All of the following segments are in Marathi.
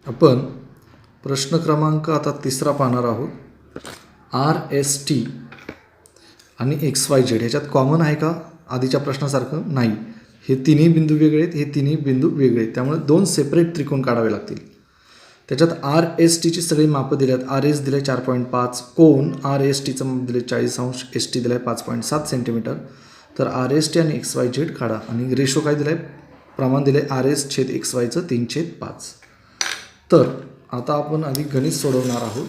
आपण प्रश्न क्रमांक आता 3 पाहणार आहोत. RST आणि XYZ ह्याच्यात कॉमन आहे का? आधीच्या प्रश्नासारखं नाही. हे तिन्ही बिंदू वेगळे आहेत, हे तिन्ही बिंदू वेगळे आहेत, त्यामुळे 2 सेपरेट त्रिकोण काढावे लागतील. त्याच्यात RSTची सगळी मापं दिल्यात. RS दिले 4.5, कोन RSTचं माप दिले 40 अंश, ST दिलं आहे 5.7 सेंटीमीटर. तर RST आणि XYZ काढा आणि रेशो काय दिलं आहे? प्रमाण दिलं आहे RS/XYचं 3/5. तर आता आपण आधी गणित सोडवणार आहोत.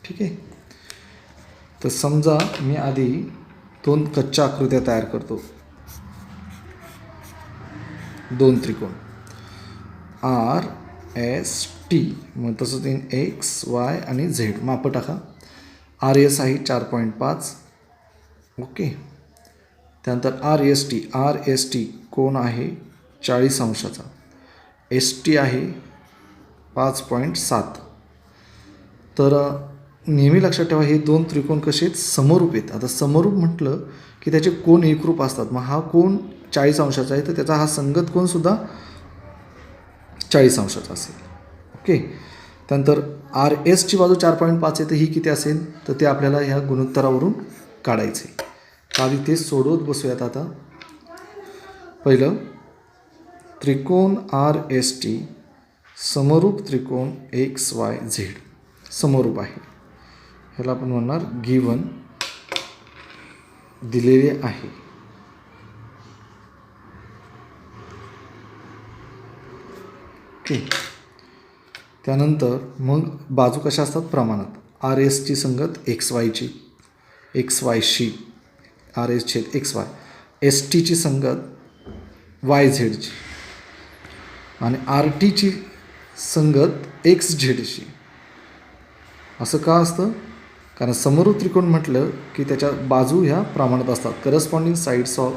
ठीक आहे. तर समजा मी आधी 2 कच्च्या आकृत्या तयार करतो. 2 त्रिकोण RST, मग तसंच XY आणि Z मापं टाका. RS आहे 4.5. ओके. त्यानंतर RST कोन आहे 40 अंशाचा. ST आहे 5.7. तर नेहमी लक्षात ठेवा, हे 2 त्रिकोण कसे आहेत? समरूप आहेत. आता समरूप म्हटलं की त्याचे कोन एकरूप असतात. मग हा कोन 40 अंशाचा आहे, तर त्याचा हा संगत कोनसुद्धा 40 अंशाचा असेल. ओके. त्यानंतर RSची बाजू 4.5 आहे, तर ही किती असेल? तर ते आपल्याला ह्या गुणोत्तरावरून काढायचे. आधी ते सोडवत बसूयात. आता पहिलं, त्रिकोण RST समरूप त्रिकोण XYZ समरूप आहे. ह्याला आपण म्हणणार गिवन दिलेले आहे. ओके. त्यानंतर मग बाजू कशा असतात? प्रमाणात. RSची संगत XYची, XYशी RS/XY, STची संगत YZची आणि RTची संगत XZशी. असं का असतं? कारण समरूप त्रिकोण म्हटलं की त्याच्या बाजू ह्या प्रमाणात असतात. Corresponding sides of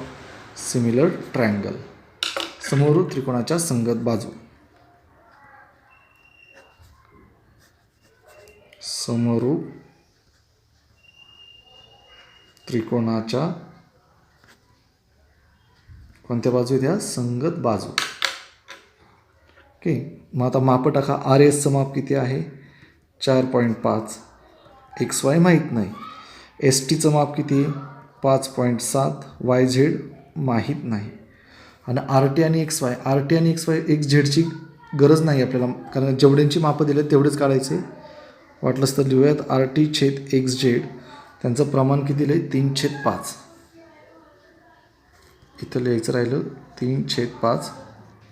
similar triangle. समरूप त्रिकोणाच्या संगत बाजू. समरूप त्रिकोणाच्या कोणत्या बाजू आहेत? ह्या संगत बाजू. ओके. मग आता मापं टाका. RSचं माप किती आहे? 4.5. XY माहीत नाही. STचं माप किती? 5.7. YZ माहीत नाही. आणि RT आणि XY XZची गरज नाही आपल्याला, कारण जेवढ्यांची मापं दिले तेवढेच काढायचे. वाटलंच तर लिहूयात RT/XZ. त्यांचं प्रमाण किती दिलं आहे? 3/5. इथं लिहायचं राहिलं 3/5.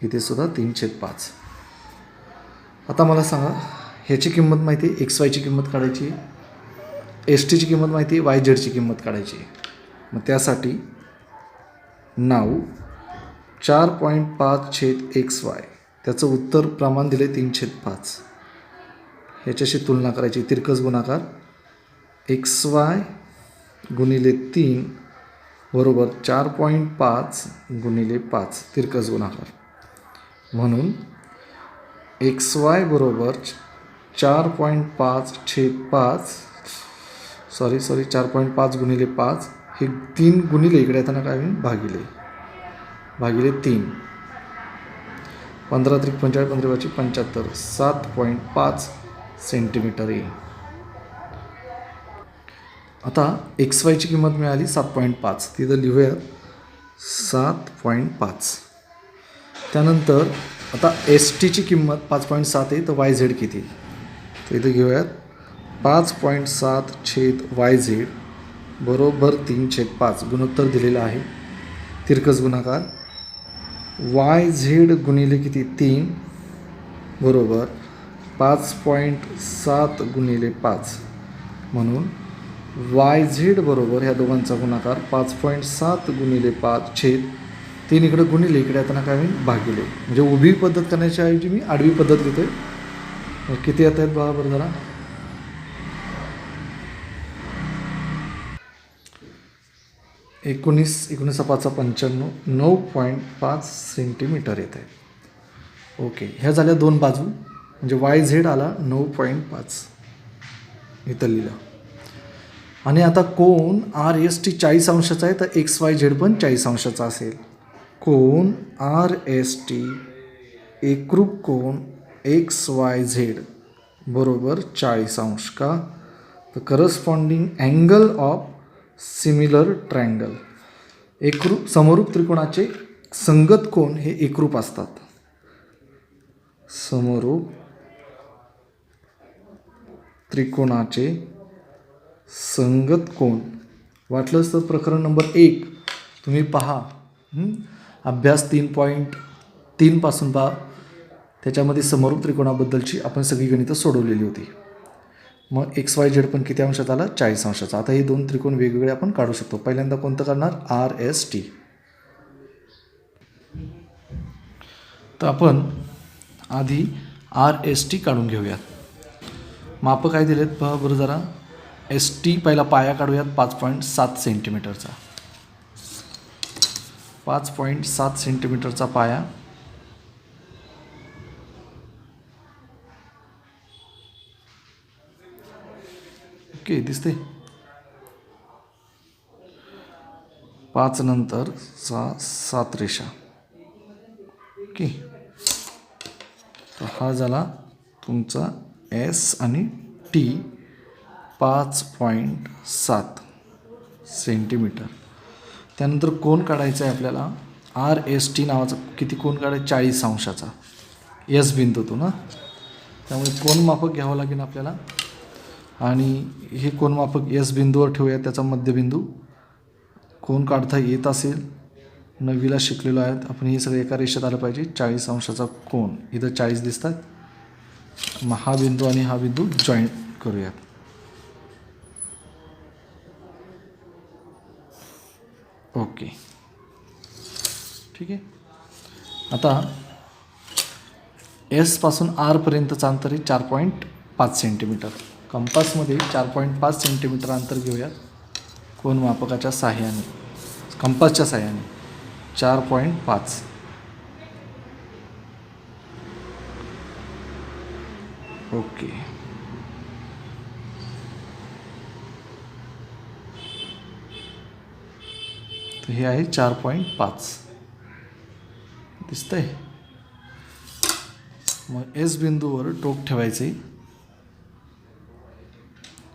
इथे सुद्धा 3/5. आता मला सांगा, ह्याची किंमत माहिती आहे, XYची किंमत काढायची, STची किंमत माहिती आहे, YZची किंमत काढायची. मग त्यासाठी नाव 4.5/XY, त्याचं उत्तर प्रमाण दिले 3/5. ह्याच्याशी तुलना करायची. तिरकस गुणाकार XY गुणिले 3 बरोबर 4.5 गुणिले 5 तिरकस गुणाकार. म्हणून XY बरोबर 4.5/5 4.5 गुणिले 5, हे 3 गुणिले इकडे येताना काय होईल? भागिले 3. 15 त्रिक 45, 15 75, 7.5 सेंटीमीटर येईल. आता XYची किंमत मिळाली 7.5. तिथं लिहूयात 7.5. त्यानंतर आता STची किंमत 5.7 आहे, तर YZ किती? तर इथं घेऊयात 5.7/YZ बरोबर 3/5. गुणोत्तर दिलेलं आहे. तिरकस गुणाकार YZ गुणिले किती? 3 बरोबर 5.7 गुणिले 5. म्हणून YZ बरोबर ह्या दोघांचा गुणाकार 5.7 गुणिले 5/3. इकडे गुणिले इकडे येताना काय होईल? भागिले. म्हणजे उभी पद्धत करण्याच्या ऐवजी मी आडवी पद्धत घेतोय. किती येत आहेत बघा बरं जरा. 19×5=95, 9.5 सेंटीमीटर येत आहे. ओके. ह्या झाल्या 2 बाजू. म्हणजे YZ आला 9.5 इथं लिहिलं. आणि आता कोन RST 40 अंशाचा आहे, तर XYZ पण 40 अंशाचा असेल. कोन RST एकरूप कोन XYZ बरोबर 40 अंश का तर corresponding angle of similar triangle. एकरूप समरूप त्रिकोणाचे संगत कोन हे एकरूप असतात. समरूप त्रिकोणाचे संगत कोन वाटलंच तर प्रकरण नंबर 1 तुम्ही पहा. अभ्यास 3.3 पासून पहा. त्याच्यामध्ये समरूप त्रिकोणाबद्दलची आपण सगळी गणितं सोडवलेली होती. मग XYZ पण किती अंशात आला 40 अंशाचा. आता हे दोन त्रिकोण वेगवेगळे आपण काढू शकतो. पहिल्यांदा कोणतं करणार RST. तर आपण आधी RST काढून घेऊयात. माप काय दिलेत पहा बरं जरा. ST पहिला पाया काढूयात 5.7 सेंटीमीटरचा. 5.7 सेंटीमीटरचा पाया. ओके दिसते. 5 नंतर 7 रेषा. ओके तर हा झाला तुमचा S आणि T 5.7 सेंटीमीटर. त्यानंतर कोन काढायचा आहे आपल्याला. RST नावाचा किती कोन काढायचा 40 अंशाचा S बिंदूतून ना. त्यामुळे कोन मापक घ्यावं लागेल आपल्याला आणि हे कोन मापक S बिंदूवर ठेवूया. त्याचा मध्यबिंदू कोन काढता येत असेल 9वीला शिकलेलो आहेत आपण. हे सगळं एका रेषेत आलं पाहिजे. 40 अंशाचा कोन इथं 40 दिसतात. मग हा बिंदू आणि हा बिंदू जॉईंट करूयात. ओके ठीक आहे. आता S पासून R पर्यंतचं अंतर आहे 4.5 सेंटीमीटर. कंपासमध्ये 4.5 सेंटीमीटर अंतर घेऊयात कोन मापकाच्या साह्याने, कंपासच्या साह्याने. 4.5. ओके तर हे आहे 4.5 दिसतंय. मग S बिंदूवर टोक ठेवायचे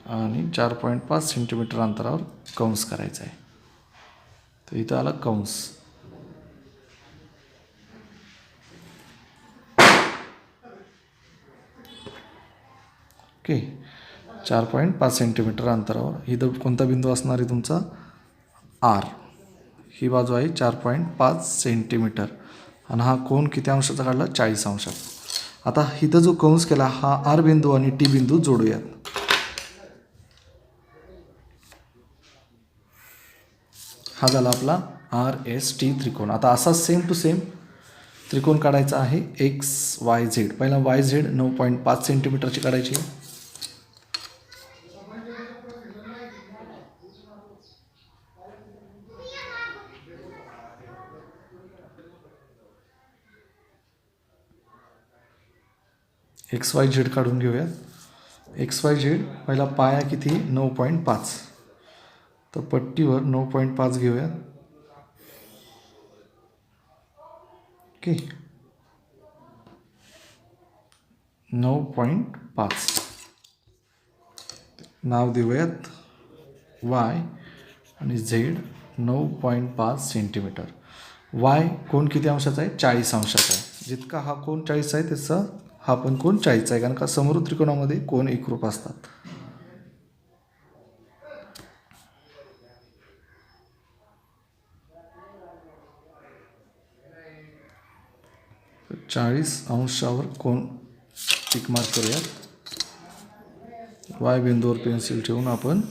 आणि 4.5 सेंटीमीटर अंतरावर कंस करायचा आहे. तर इथं आला कंस. ओके 4.5 सेंटीमीटर अंतरावर इथं कोणता बिंदू असणार आहे तुमचा R. ही बाजू आहे 4.5 सेंटीमीटर आणि हा कोन किती अंशाचा काढला 40 अंशाचा. आता इथं जो कंस केला हा R बिंदू आणि T बिंदू जोडूयात. हा झाला आपला RST त्रिकोण. आता असा सेम टू सेम त्रिकोण काढायचा आहे XYZ. पहिला YZ 9.5 सेंटीमीटरची काढायची. XYZ काढून घेऊयात. XYZ पहिला पाया किती 9.5. तर पट्टीवर 9.5 घेऊयात. ओके 9.5 नाव देऊयात Y आणि Z 9.5 सेंटीमीटर. Y कोन किती अंशाचा आहे 40 अंशाचा आहे. जितका हा कोन 40 आहे त्याचा हा पण कोन 40 आहे कारण का समरूप त्रिकोणामध्ये कोन एकरूप असतात. तर 40 अंशावर कोन टिक मार्क करूयात. Y बिंदूवर पेन्सिल ठेवून आपण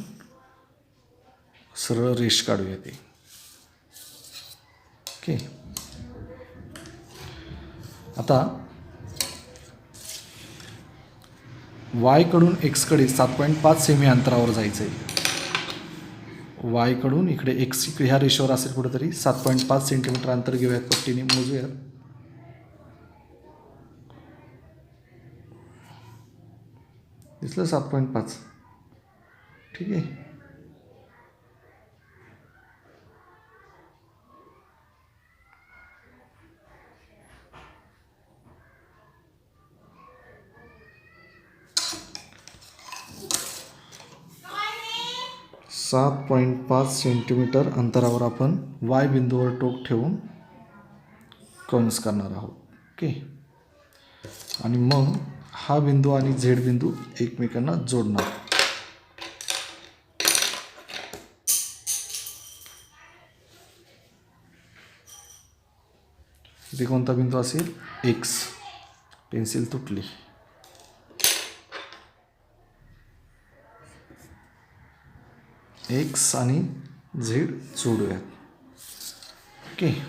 सरळ रेष काढूया ते. ओके आता Y कडून X कडे 7.5 सेमी अंतरावर जायचं आहे. Y कडून इकडे X ह्या रेषेवर असेल कुठेतरी 7.5 सेंटीमीटर अंतर घेऊयात. पट्टीने मोजूयात. दिसलं 7.5. ठीक आहे. 7.5 सेंटीमीटर अंतरावर आपण वाय बिंदूवर टोक ठेवून कंस करणार आहोत. ओके. आणि मग हा बिंदू आणि झेड बिंदू एकमेकांना जोडणार. इथे कोणता बिंदू असेल? एक्स. पेन्सिल तुटली. एक्स आणि झेड जोडूयात. ओके.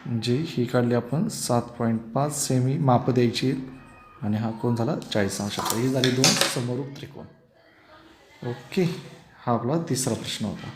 म्हणजे ही काढली आपण 7.5 सेमी माप द्यायची आहेत आणि हा कोण झाला 40 अंशाचा. ही झाली दोन समरूप त्रिकोण. ओके. हा आपला तिसरा प्रश्न होता.